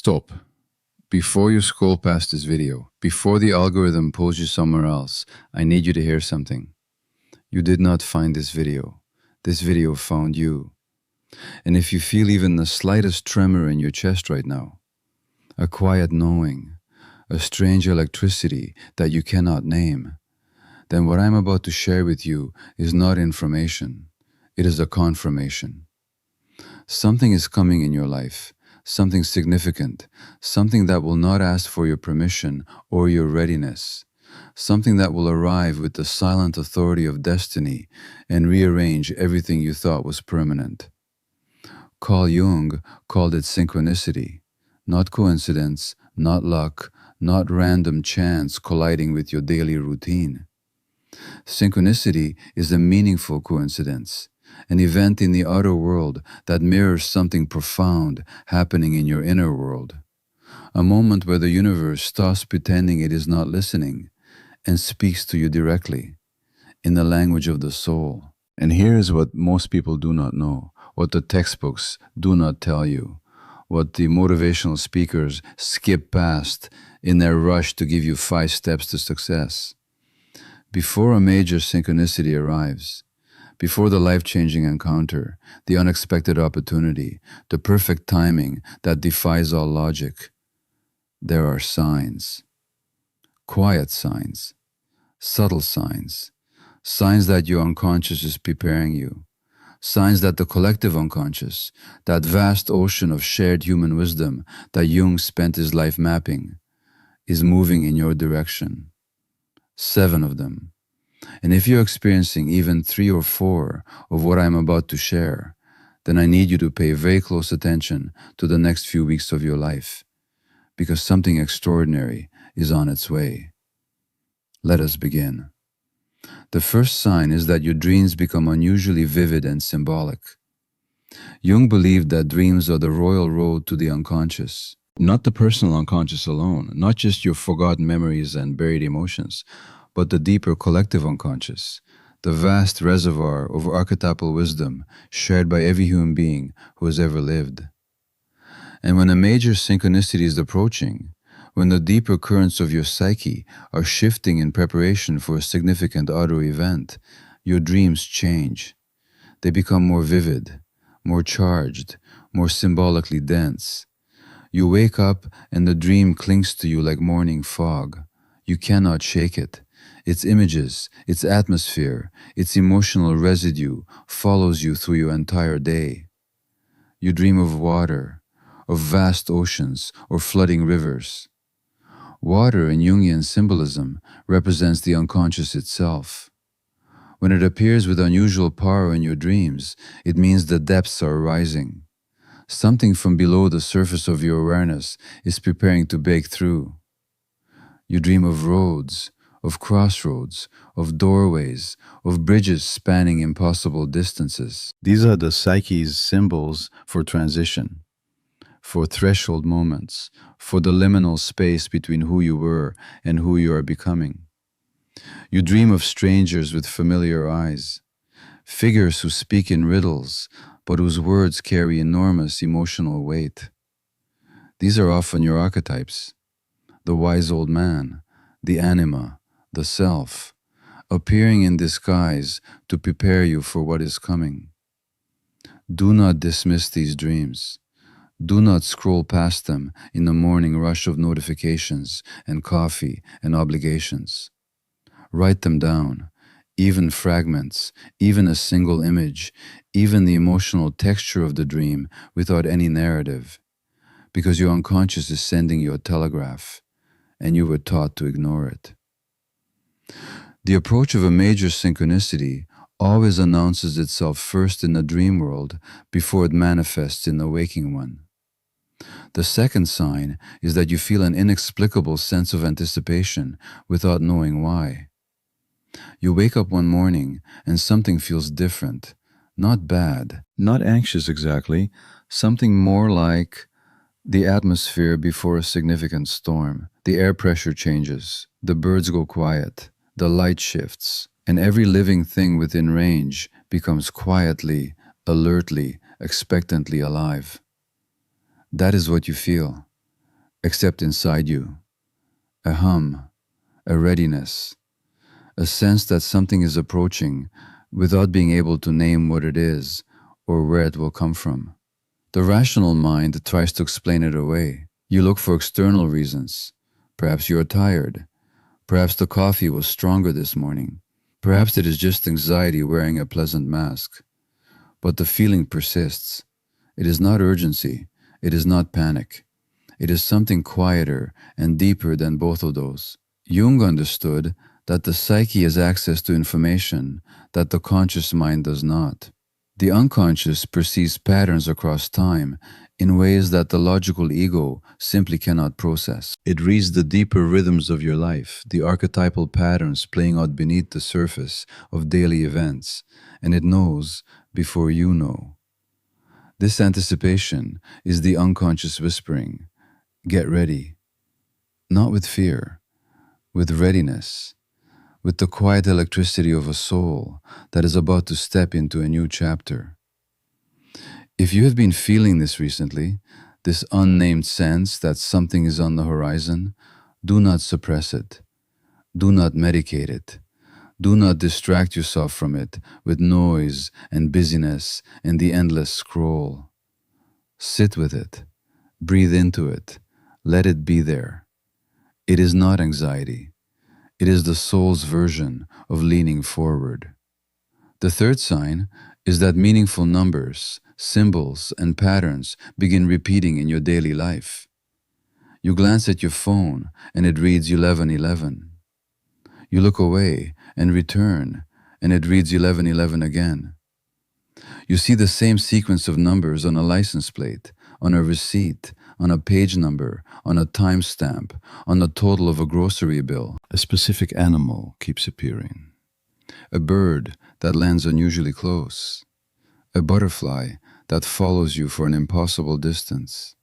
Stop. Before you scroll past this video, before the algorithm pulls you somewhere else, I need you to hear something. You did not find this video. This video found you. And if you feel even the slightest tremor in your chest right now, a quiet knowing, a strange electricity that you cannot name, then what I'm about to share with you is not information. It is a confirmation. Something is coming in your life, something significant, something that will not ask for your permission or your readiness, something that will arrive with the silent authority of destiny and rearrange everything you thought was permanent. Carl Jung called it synchronicity, not coincidence, not luck, not random chance colliding with your daily routine. Synchronicity is a meaningful coincidence, an event in the outer world that mirrors something profound happening in your inner world. A moment where the universe stops pretending it is not listening and speaks to you directly, in the language of the soul. And here is what most people do not know, what the textbooks do not tell you, what the motivational speakers skip past in their rush to give you 5 steps to success. Before a major synchronicity arrives, before the life-changing encounter, the unexpected opportunity, the perfect timing that defies all logic, there are signs. Quiet signs, subtle signs, signs that your unconscious is preparing you, signs that the collective unconscious, that vast ocean of shared human wisdom that Jung spent his life mapping, is moving in your direction. 7 of them. And if you're experiencing even 3 or 4 of what I'm about to share, then I need you to pay very close attention to the next few weeks of your life, because something extraordinary is on its way. Let us begin. The first sign is that your dreams become unusually vivid and symbolic. Jung believed that dreams are the royal road to the unconscious, not the personal unconscious alone, not just your forgotten memories and buried emotions, but the deeper collective unconscious, the vast reservoir of archetypal wisdom shared by every human being who has ever lived. And when a major synchronicity is approaching, when the deeper currents of your psyche are shifting in preparation for a significant outer event, your dreams change. They become more vivid, more charged, more symbolically dense. You wake up and the dream clings to you like morning fog. You cannot shake it. Its images, its atmosphere, its emotional residue follows you through your entire day. You dream of water, of vast oceans or flooding rivers. Water in Jungian symbolism represents the unconscious itself. When it appears with unusual power in your dreams, it means the depths are rising. Something from below the surface of your awareness is preparing to break through. You dream of roads, of crossroads, of doorways, of bridges spanning impossible distances. These are the psyche's symbols for transition, for threshold moments, for the liminal space between who you were and who you are becoming. You dream of strangers with familiar eyes, figures who speak in riddles, but whose words carry enormous emotional weight. These are often your archetypes: the wise old man, the anima, the self, appearing in disguise to prepare you for what is coming. Do not dismiss these dreams. Do not scroll past them in the morning rush of notifications and coffee and obligations. Write them down, even fragments, even a single image, even the emotional texture of the dream without any narrative, because your unconscious is sending you a telegraph, and you were taught to ignore it. The approach of a major synchronicity always announces itself first in the dream world before it manifests in the waking one. The second sign is that you feel an inexplicable sense of anticipation without knowing why. You wake up one morning and something feels different, not bad, not anxious exactly, something more like the atmosphere before a significant storm. The air pressure changes, the birds go quiet, the light shifts, and every living thing within range becomes quietly, alertly, expectantly alive. That is what you feel. except inside you. A hum, a readiness, a sense that something is approaching without being able to name what it is or where it will come from. The rational mind tries to explain it away. You look for external reasons. Perhaps you're tired. Perhaps the coffee was stronger this morning. Perhaps it is just anxiety wearing a pleasant mask. But the feeling persists. It is not urgency. It is not panic. It is something quieter and deeper than both of those. Jung understood that the psyche has access to information that the conscious mind does not. The unconscious perceives patterns across time in ways that the logical ego simply cannot process. It reads the deeper rhythms of your life, the archetypal patterns playing out beneath the surface of daily events, and it knows before you know. This anticipation is the unconscious whispering, get ready, not with fear, with readiness, with the quiet electricity of a soul that is about to step into a new chapter. If you have been feeling this recently, this unnamed sense that something is on the horizon, do not suppress it. Do not medicate it. Do not distract yourself from it with noise and busyness and the endless scroll. Sit with it. Breathe into it. Let it be there. It is not anxiety. It is the soul's version of leaning forward. The third sign is that meaningful numbers, symbols, and patterns begin repeating in your daily life. You glance at your phone and it reads 1111. You look away and return and it reads 1111 again. You see the same sequence of numbers on a license plate, on a receipt, on a page number, on a timestamp, on the total of a grocery bill. A specific animal keeps appearing. A bird that lands unusually close. A butterfly that follows you for an impossible distance.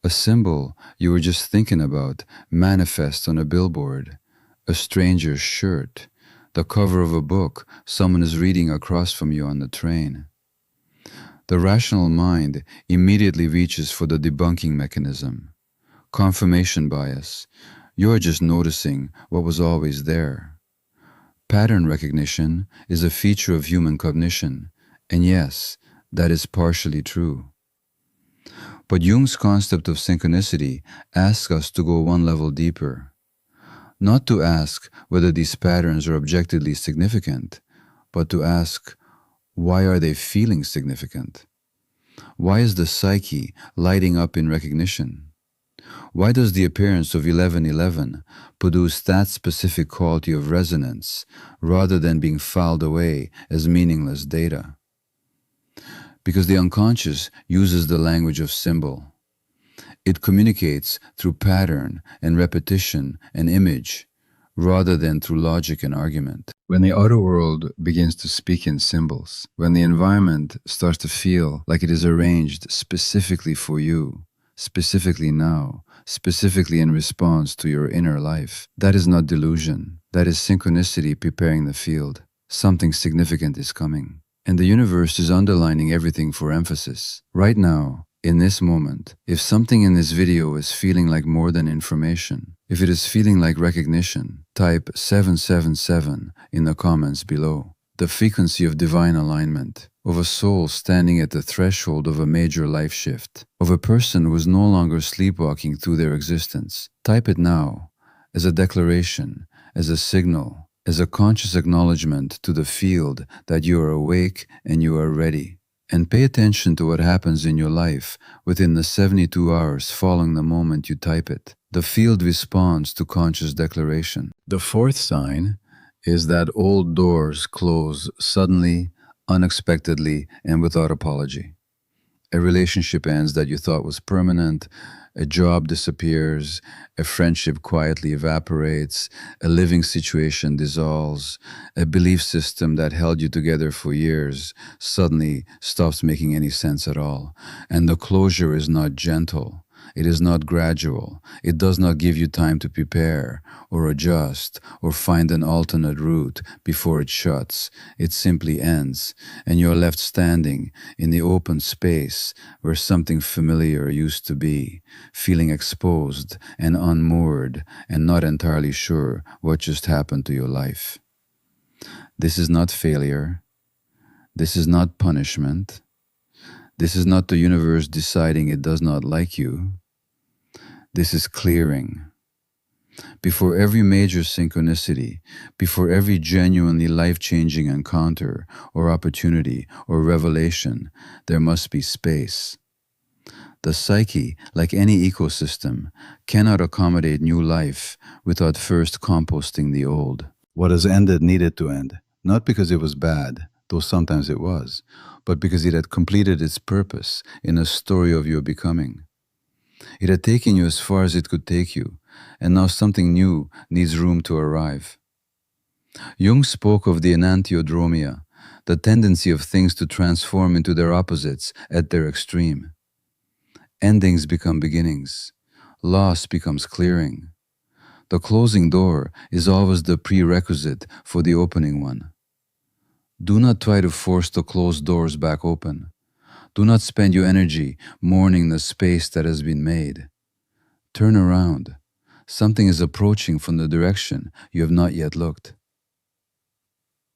A symbol you were just thinking about manifests on a billboard. A stranger's shirt. The cover of a book someone is reading across from you on the train. The rational mind immediately reaches for the debunking mechanism. Confirmation bias. You're just noticing what was always there. Pattern recognition is a feature of human cognition, and yes, that is partially true. But Jung's concept of synchronicity asks us to go one level deeper. Not to ask whether these patterns are objectively significant, but to ask, why are they feeling significant? Why is the psyche lighting up in recognition? Why does the appearance of 1111 produce that specific quality of resonance rather than being filed away as meaningless data? Because the unconscious uses the language of symbol. It communicates through pattern and repetition and image, rather than through logic and argument. When the outer world begins to speak in symbols, when the environment starts to feel like it is arranged specifically for you, specifically now, specifically in response to your inner life, that is not delusion. That is synchronicity preparing the field. Something significant is coming. And the universe is underlining everything for emphasis. Right now, in this moment, if something in this video is feeling like more than information, if it is feeling like recognition, type 777 in the comments below. The frequency of divine alignment, of a soul standing at the threshold of a major life shift, of a person who is no longer sleepwalking through their existence. Type it now, as a declaration, as a signal, as a conscious acknowledgement to the field that you are awake and you are ready. And pay attention to what happens in your life within the 72 hours following the moment you type it. The field responds to conscious declaration. The fourth sign is that old doors close suddenly, unexpectedly, and without apology. A relationship ends that you thought was permanent, a job disappears, a friendship quietly evaporates, a living situation dissolves, a belief system that held you together for years suddenly stops making any sense at all. And the closure is not gentle, It is not gradual. It does not give you time to prepare or adjust or find an alternate route before it shuts. It simply ends, and you're left standing in the open space where something familiar used to be, feeling exposed and unmoored and not entirely sure what just happened to your life. This is not failure. This is not punishment. This is not the universe deciding it does not like you. This is clearing. Before every major synchronicity, before every genuinely life-changing encounter or opportunity or revelation, there must be space. The psyche, like any ecosystem, cannot accommodate new life without first composting the old. What has ended needed to end, not because it was bad, though sometimes it was, but because it had completed its purpose in a story of your becoming. It had taken you as far as it could take you, and now something new needs room to arrive. Jung spoke of the enantiodromia, the tendency of things to transform into their opposites at their extreme. Endings become beginnings. Loss becomes clearing. The closing door is always the prerequisite for the opening one. Do not try to force the closed doors back open. Do not spend your energy mourning the space that has been made. Turn around. Something is approaching from the direction you have not yet looked.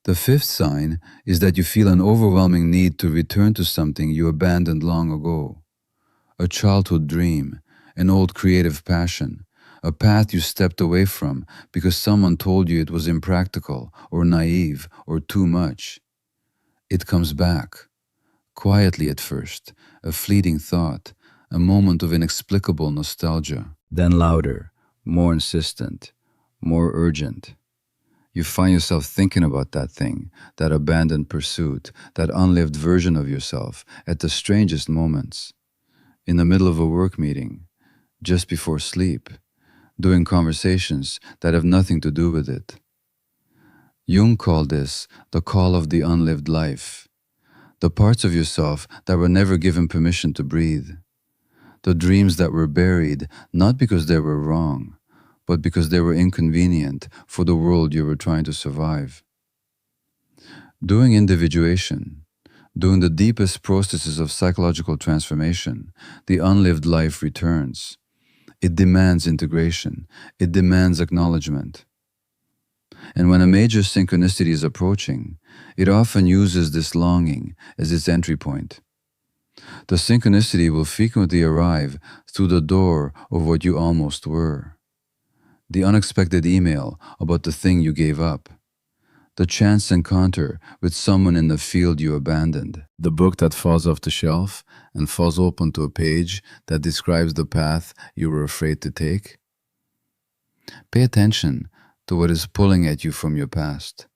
The fifth sign is that you feel an overwhelming need to return to something you abandoned long ago. A childhood dream, an old creative passion, a path you stepped away from because someone told you it was impractical or naive or too much. It comes back, quietly at first, a fleeting thought, a moment of inexplicable nostalgia, then louder, more insistent, more urgent. You find yourself thinking about that thing, that abandoned pursuit, that unlived version of yourself at the strangest moments. In the middle of a work meeting, just before sleep, doing conversations that have nothing to do with it. Jung called this the call of the unlived life, the parts of yourself that were never given permission to breathe, the dreams that were buried not because they were wrong, but because they were inconvenient for the world you were trying to survive. Doing individuation, doing the deepest processes of psychological transformation, the unlived life returns. It demands integration. It demands acknowledgement. And when a major synchronicity is approaching, it often uses this longing as its entry point. The synchronicity will frequently arrive through the door of what you almost were. The unexpected email about the thing you gave up. The chance encounter with someone in the field you abandoned. The book that falls off the shelf and falls open to a page that describes the path you were afraid to take. Pay attention to what is pulling at you from your past.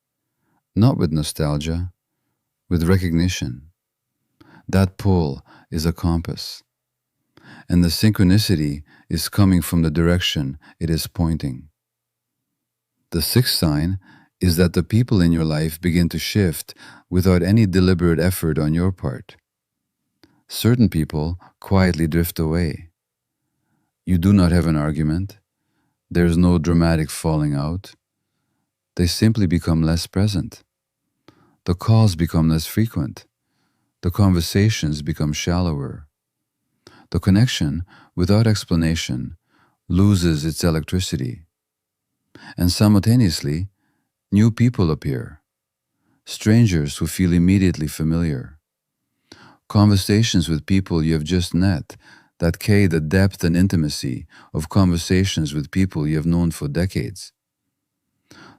Not with nostalgia, with recognition. That pull is a compass. And the synchronicity is coming from the direction it is pointing. The sixth sign is that the people in your life begin to shift without any deliberate effort on your part. Certain people quietly drift away. You do not have an argument. There's no dramatic falling out. They simply become less present. The calls become less frequent. The conversations become shallower. The connection, without explanation, loses its electricity. And simultaneously, new people appear. Strangers who feel immediately familiar. Conversations with people you have just met that carry the depth and intimacy of conversations with people you have known for decades.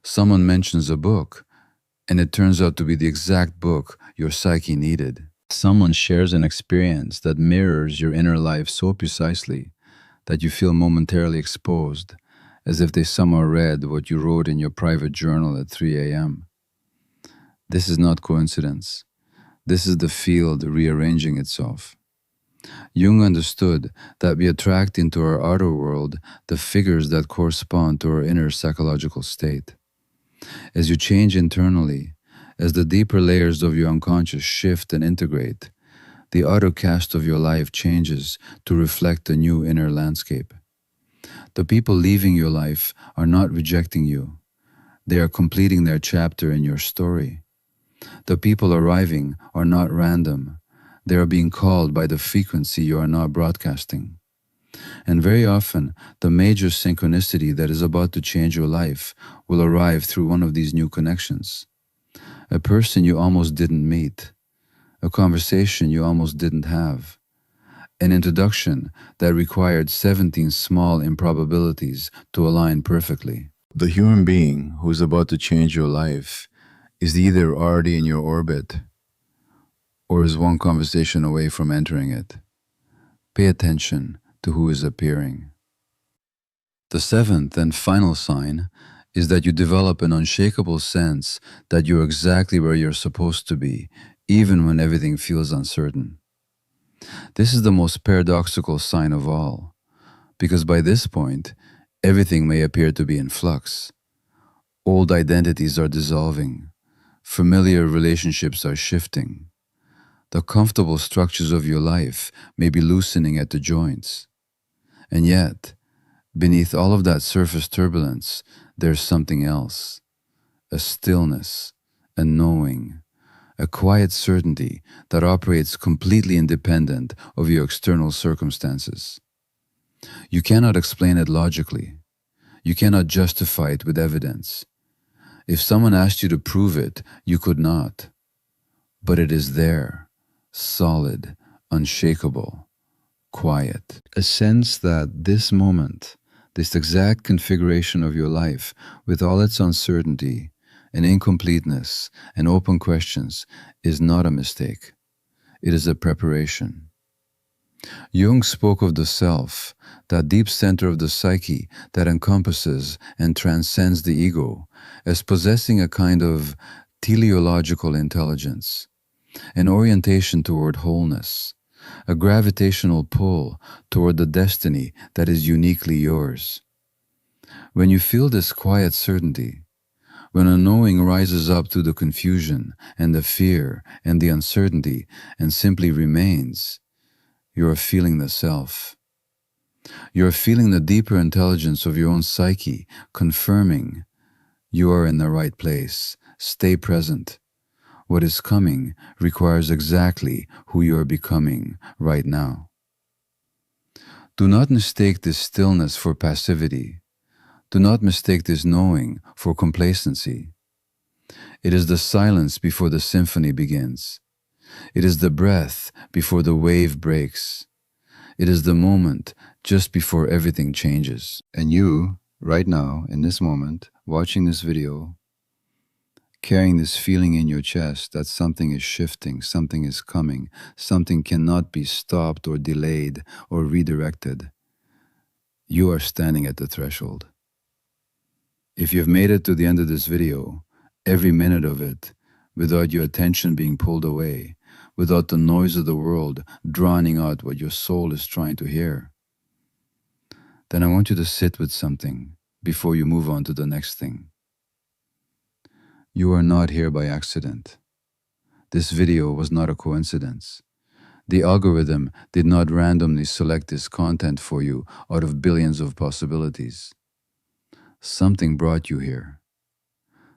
Someone mentions a book, and it turns out to be the exact book your psyche needed. Someone shares an experience that mirrors your inner life so precisely that you feel momentarily exposed, as if they somehow read what you wrote in your private journal at 3 a.m. This is not coincidence. This is the field rearranging itself. Jung understood that we attract into our outer world the figures that correspond to our inner psychological state. As you change internally, as the deeper layers of your unconscious shift and integrate, The autocast of your life changes to reflect a new inner landscape. The people leaving your life are not rejecting you. They are completing their chapter in your story. The people arriving are not random. They are being called by the frequency you are not broadcasting. And very often, the major synchronicity that is about to change your life will arrive through one of these new connections. A person you almost didn't meet, a conversation you almost didn't have, an introduction that required 17 small improbabilities to align perfectly. The human being who is about to change your life is either already in your orbit or is one conversation away from entering it. Pay attention to who is appearing. The seventh and final sign is that you develop an unshakable sense that you're exactly where you're supposed to be, even when everything feels uncertain. This is the most paradoxical sign of all, because by this point, everything may appear to be in flux. Old identities are dissolving. Familiar relationships are shifting. The comfortable structures of your life may be loosening at the joints. And yet, beneath all of that surface turbulence, there's something else. A stillness, a knowing, a quiet certainty that operates completely independent of your external circumstances. You cannot explain it logically. You cannot justify it with evidence. If someone asked you to prove it, you could not. But it is there, solid, unshakable, quiet. A sense that this moment, this exact configuration of your life, with all its uncertainty and incompleteness and open questions, is not a mistake. It is a preparation. Jung spoke of the self, that deep center of the psyche that encompasses and transcends the ego, as possessing a kind of teleological intelligence, an orientation toward wholeness, a gravitational pull toward the destiny that is uniquely yours. When you feel this quiet certainty, when a knowing rises up through the confusion and the fear and the uncertainty and simply remains, you are feeling the self. You are feeling the deeper intelligence of your own psyche, confirming you are in the right place. Stay present. What is coming requires exactly who you are becoming right now. Do not mistake this stillness for passivity. Do not mistake this knowing for complacency. It is the silence before the symphony begins. It is the breath before the wave breaks. It is the moment just before everything changes. And you, right now, in this moment, watching this video, carrying this feeling in your chest that something is shifting, something is coming, something cannot be stopped or delayed or redirected, you are standing at the threshold. If you've made it to the end of this video, every minute of it, without your attention being pulled away, without the noise of the world drowning out what your soul is trying to hear, then I want you to sit with something before you move on to the next thing. You are not here by accident. This video was not a coincidence. The algorithm did not randomly select this content for you out of billions of possibilities. Something brought you here.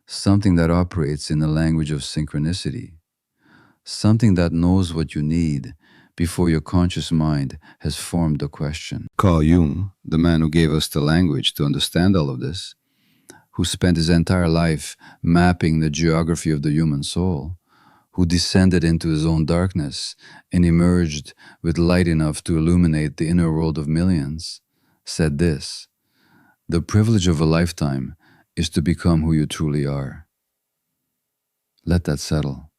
Something that operates in the language of synchronicity. Something that knows what you need before your conscious mind has formed the question. Carl Jung, the man who gave us the language to understand all of this, who spent his entire life mapping the geography of the human soul, who descended into his own darkness and emerged with light enough to illuminate the inner world of millions, said this: "The privilege of a lifetime is to become who you truly are." Let that settle.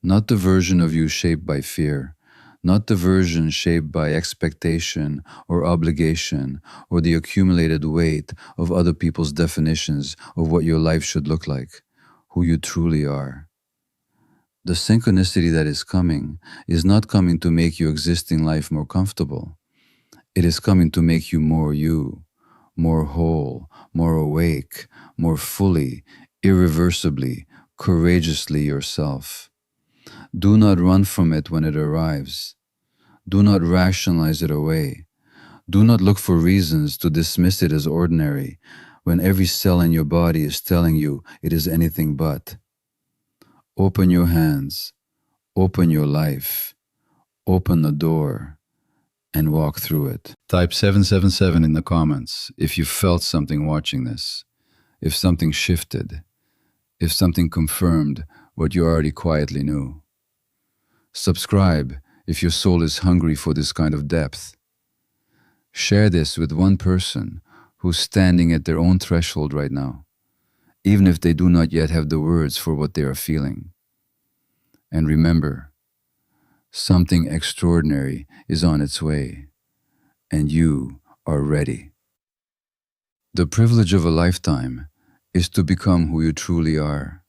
Not the version of you shaped by fear, not the version shaped by expectation or obligation or the accumulated weight of other people's definitions of what your life should look like, who you truly are. The synchronicity that is coming is not coming to make your existing life more comfortable. It is coming to make you, more whole, more awake, more fully, irreversibly, courageously yourself. Do not run from it when it arrives. Do not rationalize it away. Do not look for reasons to dismiss it as ordinary when every cell in your body is telling you it is anything but. Open your hands, open your life, open the door, and walk through it. Type 777 in the comments if you felt something watching this, if something shifted, if something confirmed what you already quietly knew. Subscribe if your soul is hungry for this kind of depth. Share this with one person who's standing at their own threshold right now, even if they do not yet have the words for what they are feeling. And remember, something extraordinary is on its way, and you are ready. The privilege of a lifetime is to become who you truly are.